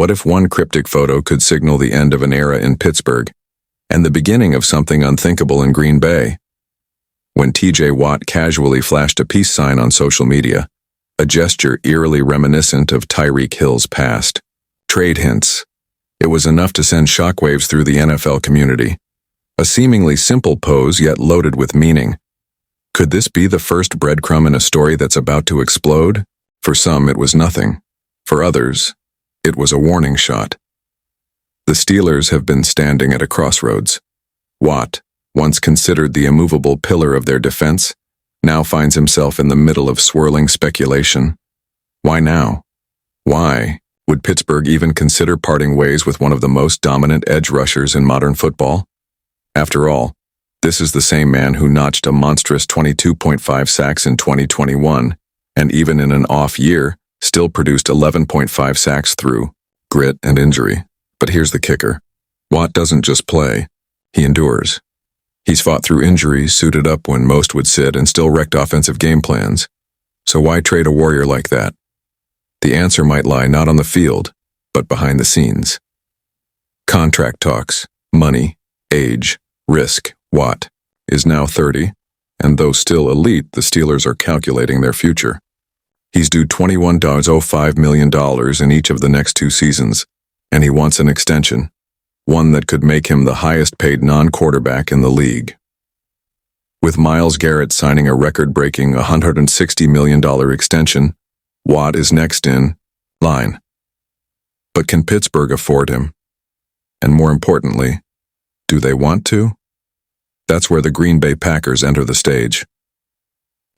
What if one cryptic photo could signal the end of an era in Pittsburgh and the beginning of something unthinkable in Green Bay? When T.J. Watt casually flashed a peace sign on social media, a gesture eerily reminiscent of Tyreek Hill's past. Trade hints. It was enough to send shockwaves through the NFL community. A seemingly simple pose yet loaded with meaning. Could this be the first breadcrumb in a story that's about to explode? For some, it was nothing. For others, it was a warning shot. The Steelers have been standing at a crossroads. Watt, once considered the immovable pillar of their defense, now finds himself in the middle of swirling speculation. Why now? Why would Pittsburgh even consider parting ways with one of the most dominant edge rushers in modern football? After all, this is the same man who notched a monstrous 22.5 sacks in 2021, and even in an off year, still produced 11.5 sacks through grit and injury. But here's the kicker. Watt doesn't just play, he endures. He's fought through injuries, suited up when most would sit, and still wrecked offensive game plans. So why trade a warrior like that? The answer might lie not on the field, but behind the scenes. Contract talks, money, age, risk. Watt is now 30, and though still elite, the Steelers are calculating their future. He's due $21.05 million in each of the next 2 seasons, and he wants an extension, one that could make him the highest-paid non-quarterback in the league. With Myles Garrett signing a record-breaking $160 million extension, Watt is next in line. But can Pittsburgh afford him? And more importantly, do they want to? That's where the Green Bay Packers enter the stage.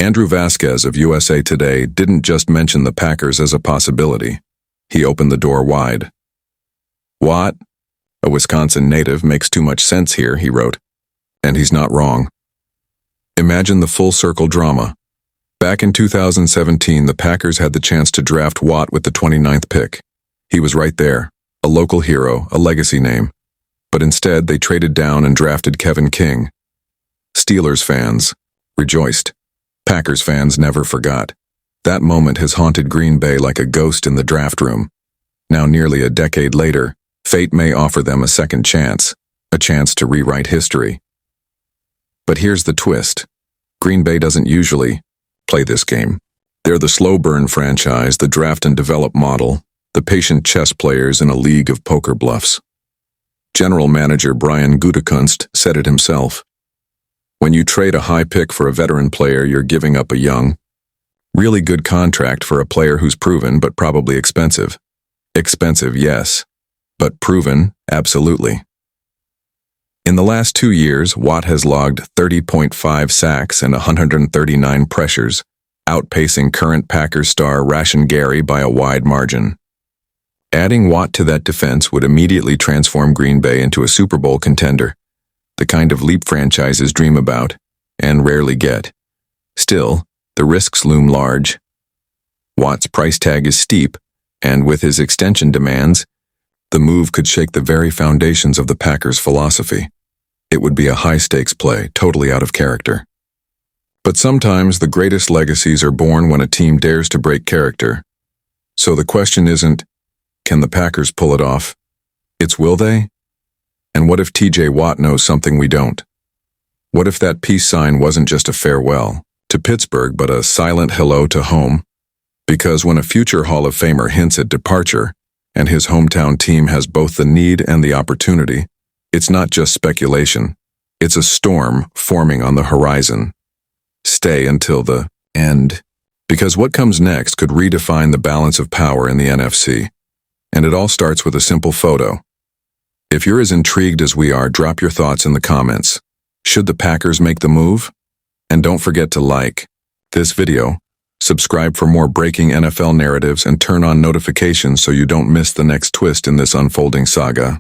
Andrew Vasquez of USA Today didn't just mention the Packers as a possibility. He opened the door wide. Watt, a Wisconsin native, makes too much sense here, he wrote. And he's not wrong. Imagine the full-circle drama. Back in 2017, the Packers had the chance to draft Watt with the 29th pick. He was right there, a local hero, a legacy name. But instead, they traded down and drafted Kevin King. Steelers fans rejoiced. Packers fans never forgot. That moment has haunted Green Bay like a ghost in the draft room. Now, nearly a decade later, fate may offer them a second chance, a chance to rewrite history. But here's the twist. Green Bay doesn't usually play this game. They're the slow burn franchise, the draft and develop model, the patient chess players in a league of poker bluffs. General Manager Brian Gutekunst said it himself. When you trade a high pick for a veteran player, you're giving up a young, really good contract for a player who's proven but probably expensive. Expensive, yes, but proven, absolutely. In the last 2 years, Watt has logged 30.5 sacks and 139 pressures, outpacing current Packers star Rashan Gary by a wide margin. Adding Watt to that defense would immediately transform Green Bay into a Super Bowl contender, the kind of leap franchises dream about and rarely get. Still, the risks loom large. Watt's price tag is steep, and with his extension demands, the move could shake the very foundations of the Packers' philosophy. It would be a high-stakes play, totally out of character. But sometimes the greatest legacies are born when a team dares to break character. So the question isn't, can the Packers pull it off? It's will they? And what if T.J. Watt knows something we don't? What if that peace sign wasn't just a farewell to Pittsburgh but a silent hello to home? Because when a future Hall of Famer hints at departure, and his hometown team has both the need and the opportunity, it's not just speculation. It's a storm forming on the horizon. Stay until the end. Because what comes next could redefine the balance of power in the NFC. And it all starts with a simple photo. If you're as intrigued as we are, drop your thoughts in the comments. Should the Packers make the move? And don't forget to like this video, subscribe for more breaking NFL narratives, and turn on notifications so you don't miss the next twist in this unfolding saga.